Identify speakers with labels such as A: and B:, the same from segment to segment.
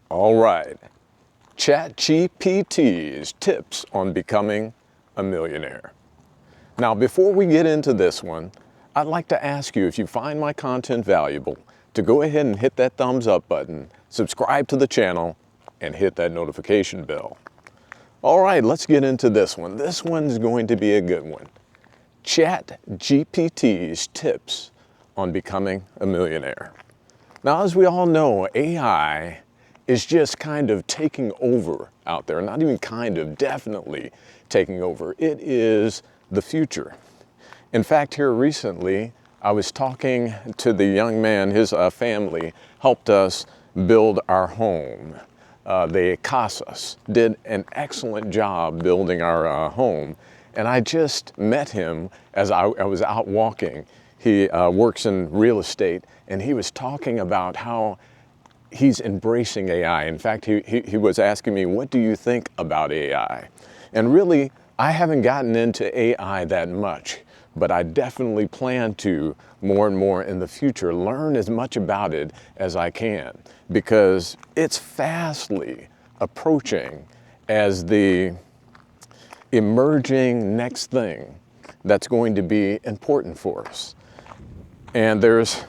A: All right, ChatGPT's tips on becoming a millionaire. Now, before we get into this one, I'd like to ask you, if you find my content valuable, to go ahead and hit that thumbs up button, subscribe to the channel, and hit that notification bell. All right, let's get into this one. This one's going to be a good one. ChatGPT's tips on becoming a millionaire. Now, as we all know, AI is just kind of taking over out there. Not even kind of, definitely taking over. It is the future. In fact, here recently, I was talking to the young man. His family helped us build our home. They Casas did an excellent job building our home. And I just met him as I was out walking. He works in real estate, and he was talking about how he's embracing AI. In fact, he was asking me, what do you think about AI? And really, I haven't gotten into AI that much, but I definitely plan to more and more in the future, learn as much about it as I can, because it's fastly approaching as the emerging next thing that's going to be important for us. And there's,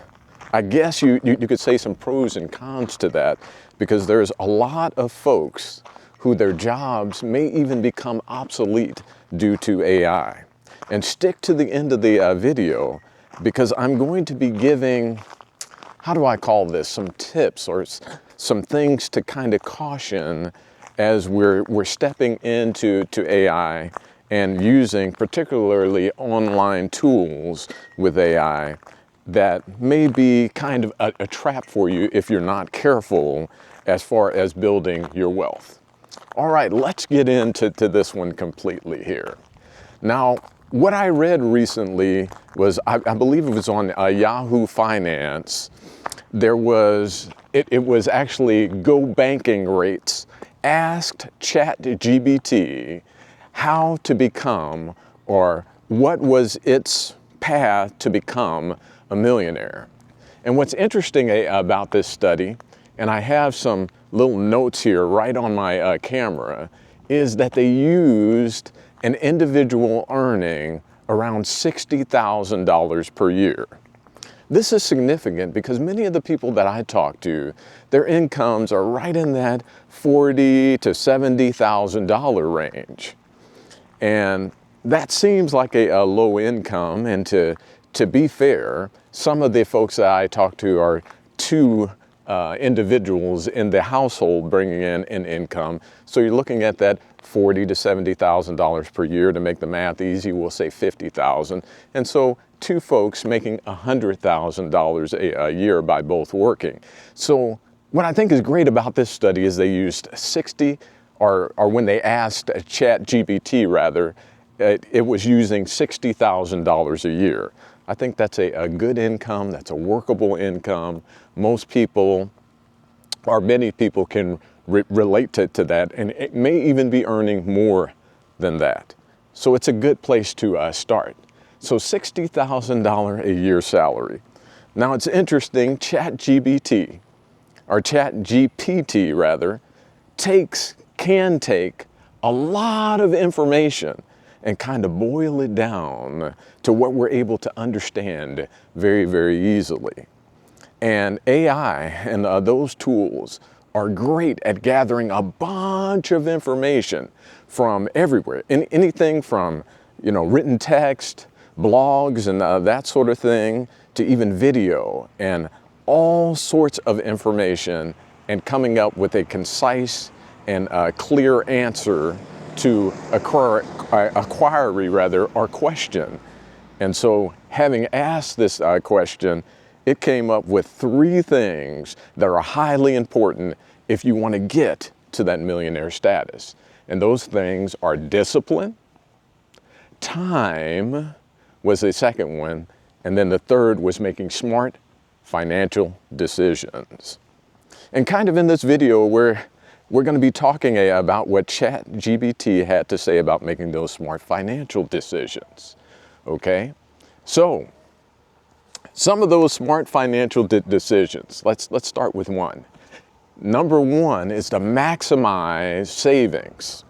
A: I guess you could say, some pros and cons to that, because there's a lot of folks who their jobs may even become obsolete due to AI. And stick to the end of the video, because I'm going to be giving, how do I call this, some tips or some things to kind of caution as we're stepping into AI and using particularly online tools with AI that may be kind of a trap for you if you're not careful as far as building your wealth. All right, let's get into this one completely here. Now, what I read recently was, I believe it was on Yahoo Finance. There was, it was actually Go Banking Rates asked ChatGPT how to become, or what was its path to become a millionaire. And what's interesting about this study, and I have some little notes here right on my camera, is that they used an individual earning around $60,000 per year. This is significant because many of the people that I talk to, their incomes are right in that $40,000 to $70,000 range. And that seems like a low income, and to be fair, some of the folks that I talk to are two individuals in the household bringing in an income. So you're looking at that $40,000 to $70,000 per year. To make the math easy, we'll say $50,000. And so two folks making $100,000 a year by both working. So what I think is great about this study is they used 60, or when they asked ChatGPT rather, it was using $60,000 a year. I think that's a good income, that's a workable income. Most people, or many people, can relate to that, and it may even be earning more than that. So it's a good place to start. So $60,000 a year salary. Now it's interesting, ChatGPT, or ChatGPT rather, can take a lot of information and kind of boil it down to what we're able to understand very, very easily. And AI and those tools are great at gathering a bunch of information from everywhere. Anything from, written text, blogs, and that sort of thing, to even video, and all sorts of information, and coming up with a concise and clear answer to a query or question. And so, having asked this question, it came up with 3 things that are highly important if you want to get to that millionaire status. And those things are discipline, time was the second one, and then the third was making smart financial decisions. And kind of in this video, we're going to be talking about what ChatGPT had to say about making those smart financial decisions. Okay? So, some of those smart financial decisions, let's start with one. Number one is to maximize savings.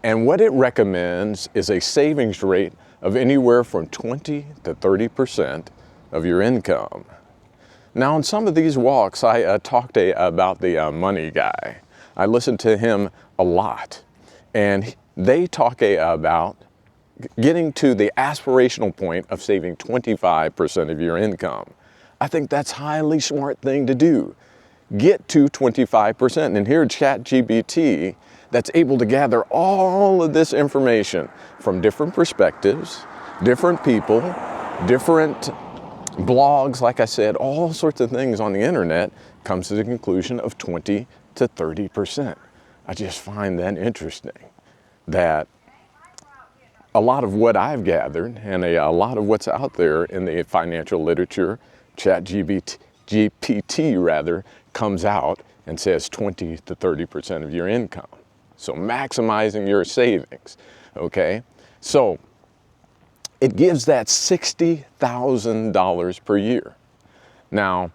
A: And what it recommends is a savings rate of anywhere from 20 to 30% of your income. Now, in some of these walks, I talked about the money guy. I listened to him a lot. And they talk about getting to the aspirational point of saving 25% of your income. I think that's a highly smart thing to do. Get to 25%. And here at ChatGPT, that's able to gather all of this information from different perspectives, different people, different blogs, like I said, all sorts of things on the internet, comes to the conclusion of 20 to 30%. I just find that interesting, that a lot of what I've gathered and a lot of what's out there in the financial literature, ChatGPT rather, comes out and says 20 to 30% of your income. So maximizing your savings, okay? So it gives that $60,000 per year. Now,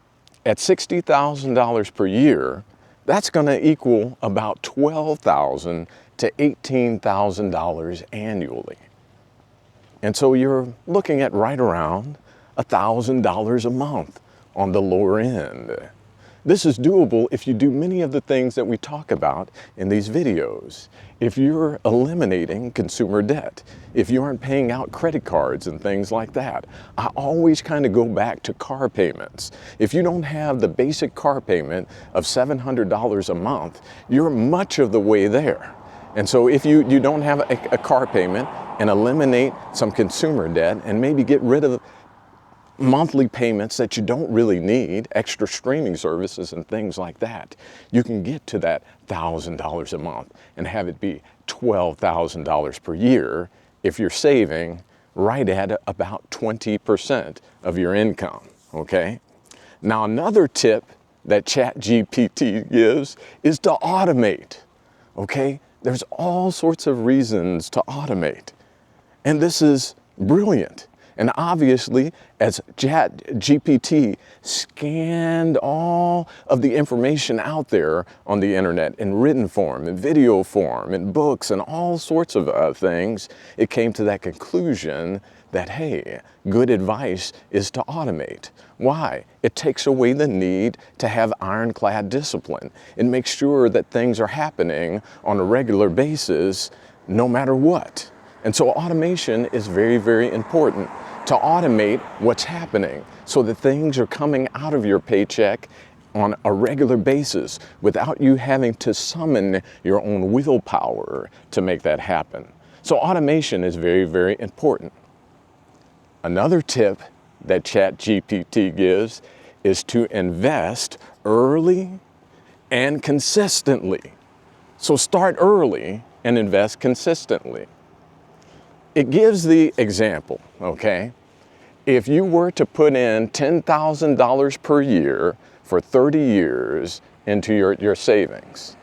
A: at $60,000 per year, that's going to equal about $12,000 to $18,000 annually. And so you're looking at right around $1,000 a month on the lower end. This is doable if you do many of the things that we talk about in these videos. If you're eliminating consumer debt, if you aren't paying out credit cards and things like that. I always kind of go back to car payments. If you don't have the basic car payment of $700 a month, you're much of the way there. And so if you don't have a car payment and eliminate some consumer debt and maybe get rid of monthly payments that you don't really need, extra streaming services and things like that, you can get to that $1,000 a month and have it be $12,000 per year if you're saving right at about 20% of your income, okay? Now, another tip that ChatGPT gives is to automate, okay? There's all sorts of reasons to automate, and this is brilliant. And obviously, as ChatGPT scanned all of the information out there on the internet in written form, in video form, in books, and all sorts of things, it came to that conclusion that, hey, good advice is to automate. Why? It takes away the need to have ironclad discipline. It makes sure that things are happening on a regular basis, no matter what. And so automation is very, very important, to automate what's happening so that things are coming out of your paycheck on a regular basis without you having to summon your own willpower to make that happen. So automation is very, very important. Another tip that ChatGPT gives is to invest early and consistently. So start early and invest consistently. It gives the example, okay? If you were to put in $10,000 per year for 30 years into your savings,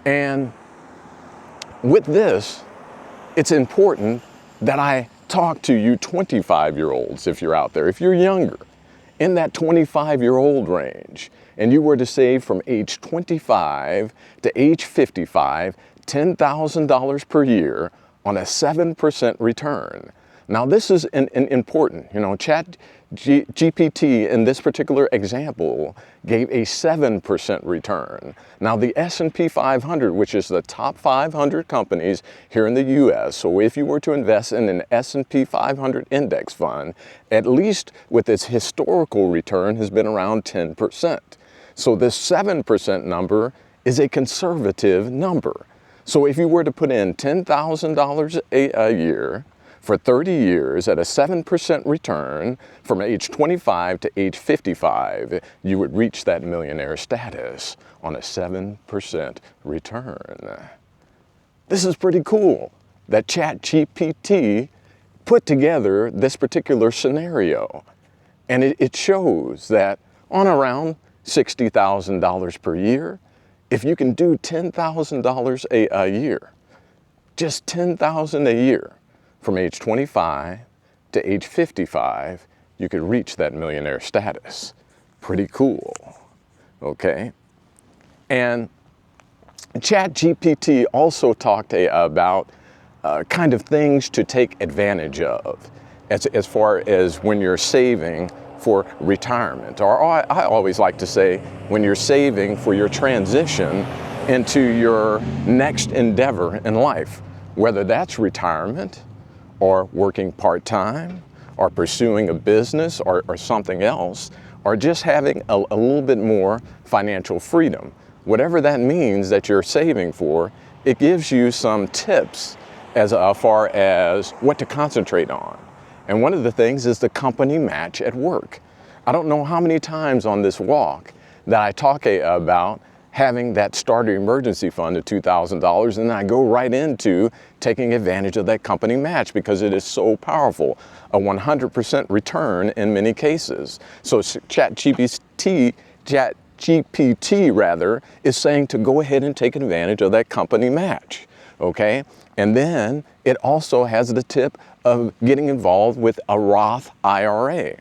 A: and with this, it's important that I talk to you 25-year-olds if you're out there. If you're younger, in that 25-year-old range, and you were to save from age 25 to age 55, $10,000 per year, on a 7% return. Now this is important. You know, ChatGPT in this particular example gave a 7% return. Now the S&P 500, which is the top 500 companies here in the US, so if you were to invest in an S&P 500 index fund, at least with its historical return has been around 10%. So this 7% number is a conservative number. So if you were to put in $10,000 a year for 30 years at a 7% return from age 25 to age 55, you would reach that millionaire status on a 7% return. This is pretty cool that ChatGPT put together this particular scenario. And it shows that on around $60,000 per year, if you can do $10,000 a year, just $10,000 a year from age 25 to age 55, you could reach that millionaire status. Pretty cool, okay? And ChatGPT also talked about kind of things to take advantage of as far as when you're saving for retirement. Or I always like to say when you're saving for your transition into your next endeavor in life, whether that's retirement or working part-time or pursuing a business or something else, or just having a little bit more financial freedom. Whatever that means that you're saving for, it gives you some tips as far as what to concentrate on. And one of the things is the company match at work. I don't know how many times on this walk that I talk about having that starter emergency fund of $2,000, and then I go right into taking advantage of that company match because it is so powerful, a 100% return in many cases. So ChatGPT rather is saying to go ahead and take advantage of that company match, okay? And then it also has the tip of getting involved with a Roth IRA.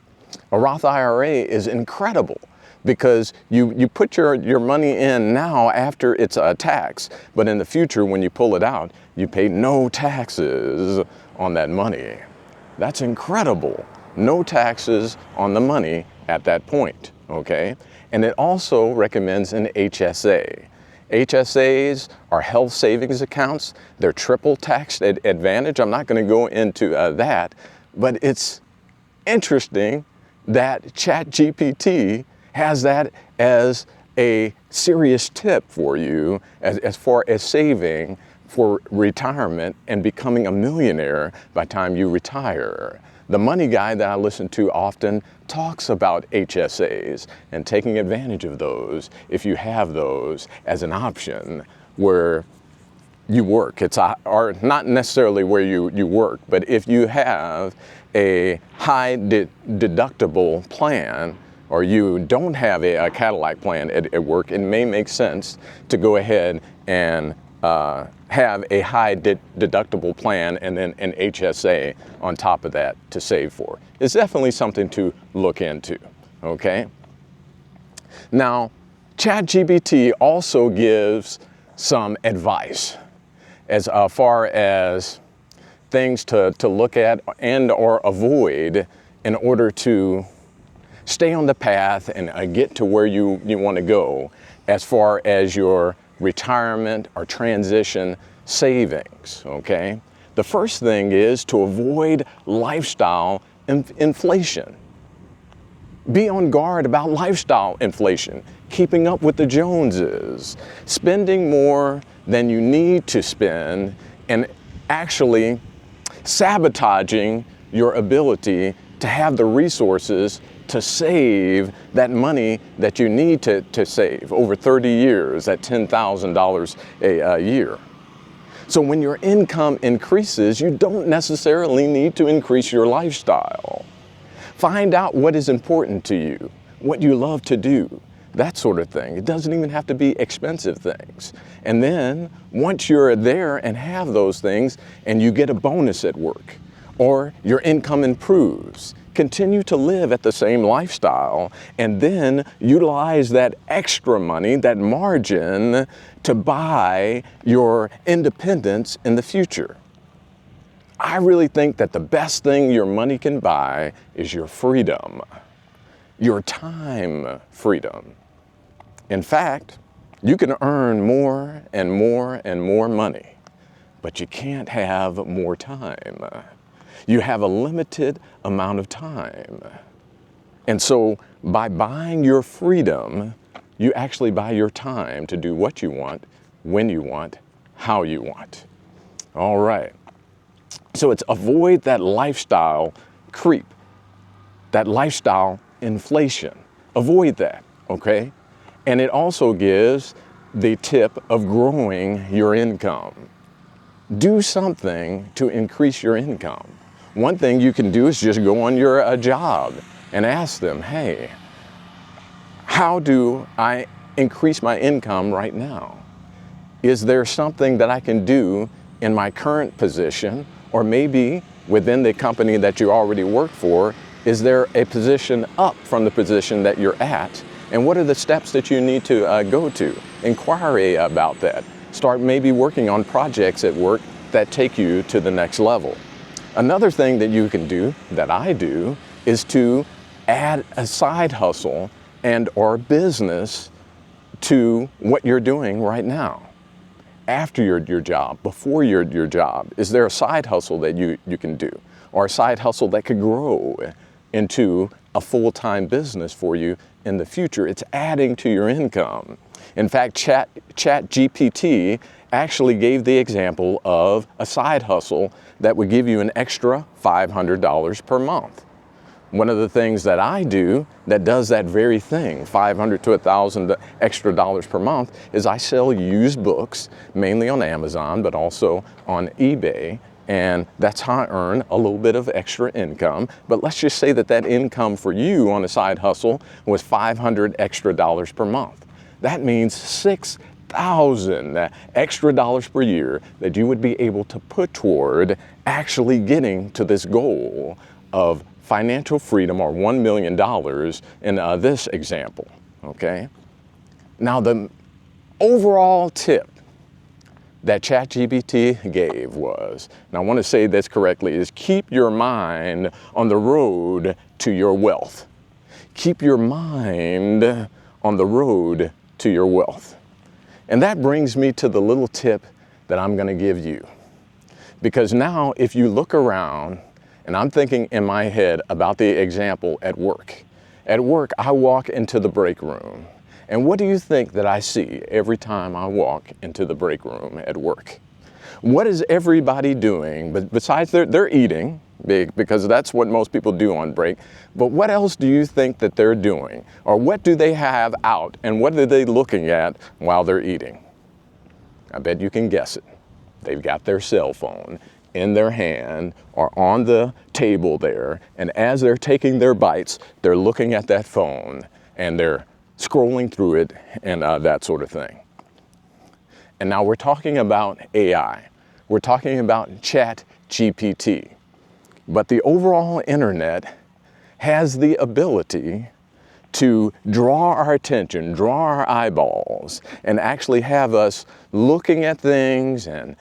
A: A Roth IRA is incredible because you put your money in now after it's a tax, but in the future when you pull it out, you pay no taxes on that money. That's incredible. No taxes on the money at that point, okay? And it also recommends an HSA. HSAs are health savings accounts. They're triple tax advantage. I'm not going to go into that, but it's interesting that ChatGPT has that as a serious tip for you as far as saving for retirement and becoming a millionaire by the time you retire. The money guy that I listen to often talks about HSAs and taking advantage of those if you have those as an option where you work. It's or not necessarily where you work, but if you have a high deductible plan or you don't have a Cadillac plan at work, it may make sense to go ahead and have a high deductible plan and then an HSA on top of that to save for. It's definitely something to look into, okay? Now, ChatGPT also gives some advice as far as things to look at and or avoid in order to stay on the path and get to where you want to go as far as your retirement or transition savings, okay? The first thing is to avoid lifestyle inflation. Be on guard about lifestyle inflation, keeping up with the Joneses, spending more than you need to spend, and actually sabotaging your ability to have the resources to save that money that you need to save over 30 years at $10,000 a year. So when your income increases, you don't necessarily need to increase your lifestyle. Find out what is important to you, what you love to do, that sort of thing. It doesn't even have to be expensive things. And then once you're there and have those things and you get a bonus at work or your income improves, continue to live at the same lifestyle and then utilize that extra money, that margin, to buy your independence in the future. I really think that the best thing your money can buy is your freedom, your time freedom. In fact, you can earn more and more and more money, but you can't have more time. You have a limited amount of time. And so by buying your freedom, you actually buy your time to do what you want, when you want, how you want. All right. So it's avoid that lifestyle creep, that lifestyle inflation. Avoid that, okay? And it also gives the tip of growing your income. Do something to increase your income. One thing you can do is just go on your job and ask them, hey, how do I increase my income right now? Is there something that I can do in my current position, or maybe within the company that you already work for? Is there a position up from the position that you're at And what are the steps that you need to go to? Inquire about that. Start maybe working on projects at work that take you to the next level. Another thing that you can do, that I do, is to add a side hustle and or business to what you're doing right now. After your job, before your job, is there a side hustle that you can do? Or a side hustle that could grow into a full-time business for you in the future? It's adding to your income. In fact, ChatGPT actually gave the example of a side hustle that would give you an extra $500 per month. One of the things that I do that does that very thing, $500 to $1,000 extra dollars per month, is I sell used books, mainly on Amazon, but also on eBay. And that's how I earn a little bit of extra income. But let's just say that that income for you on a side hustle was $500 extra dollars per month. That means $6,000 extra dollars per year that you would be able to put toward actually getting to this goal of financial freedom, or $1 million in this example, okay? Now, the overall tip that ChatGPT gave was, and I want to say this correctly, is keep your mind on the road to your wealth. Keep your mind on the road to your wealth. And that brings me to the little tip that I'm going to give you. Because now, if you look around, and I'm thinking in my head about the example at work. At work, I walk into the break room. And what do you think that I see every time I walk into the break room at work? What is everybody doing? But besides they're eating, because that's what most people do on break. But what else do you think that they're doing? Or what do they have out? And what are they looking at while they're eating? I bet you can guess it. They've got their cell phone in their hand or on the table there, and as they're taking their bites, they're looking at that phone and they're scrolling through it and that sort of thing. And now we're talking about AI. We're talking about ChatGPT. But the overall internet has the ability to draw our attention, draw our eyeballs, and actually have us looking at things and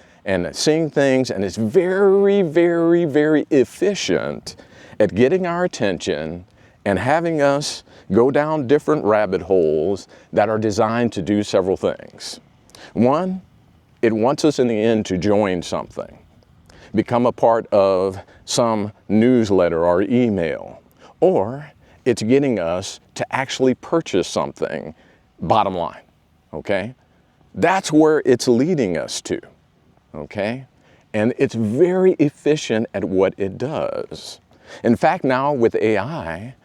A: seeing things, and it's very, very, very efficient at getting our attention and having us go down different rabbit holes that are designed to do several things. One, it wants us in the end to join something, become a part of some newsletter or email, or it's getting us to actually purchase something, bottom line, okay? That's where it's leading us to. Okay? And it's very efficient at what it does. In fact, now with AI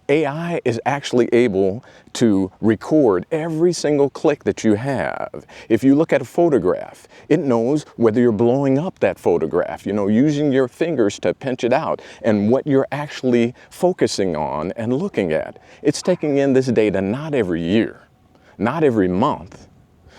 A: is actually able to record every single click that you have. If you look at a photograph, it knows whether you're blowing up that photograph, using your fingers to pinch it out, and what you're actually focusing on and looking at. It's taking in this data not every year, not every month,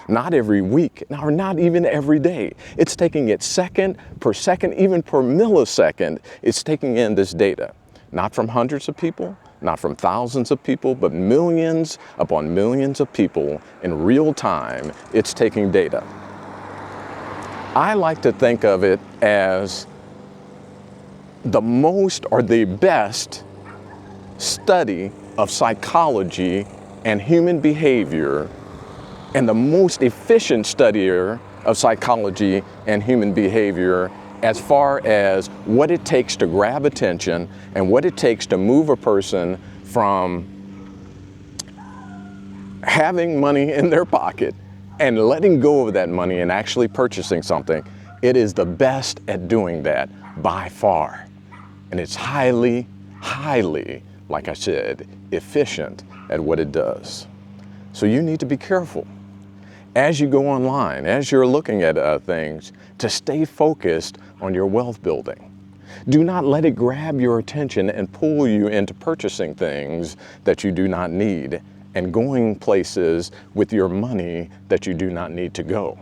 A: not every week, or not even every day. It's taking it second per second, even per millisecond. It's taking in this data, not from hundreds of people, not from thousands of people, but millions upon millions of people in real time. It's taking data. I like to think of it as the most or the best study of psychology and human behavior, and the most efficient studier of psychology and human behavior as far as what it takes to grab attention and what it takes to move a person from having money in their pocket and letting go of that money and actually purchasing something. It is the best at doing that by far. And it's highly, highly, like I said, efficient at what it does. So you need to be careful as you go online, as you're looking at things, to stay focused on your wealth building. Do not let it grab your attention and pull you into purchasing things that you do not need and going places with your money that you do not need to go.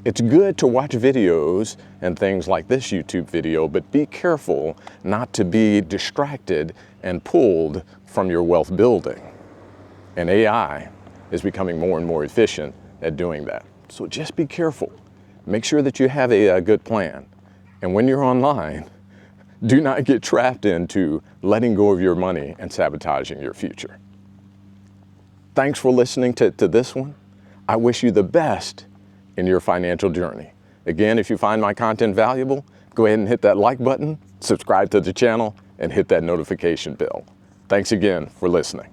A: It's good to watch videos and things like this YouTube video, but be careful not to be distracted and pulled from your wealth building. And AI is becoming more and more efficient at doing that. So just be careful. Make sure that you have a good plan. And when you're online, do not get trapped into letting go of your money and sabotaging your future. Thanks for listening to this one. I wish you the best in your financial journey. Again, if you find my content valuable, go ahead and hit that like button, subscribe to the channel, and hit that notification bell. Thanks again for listening.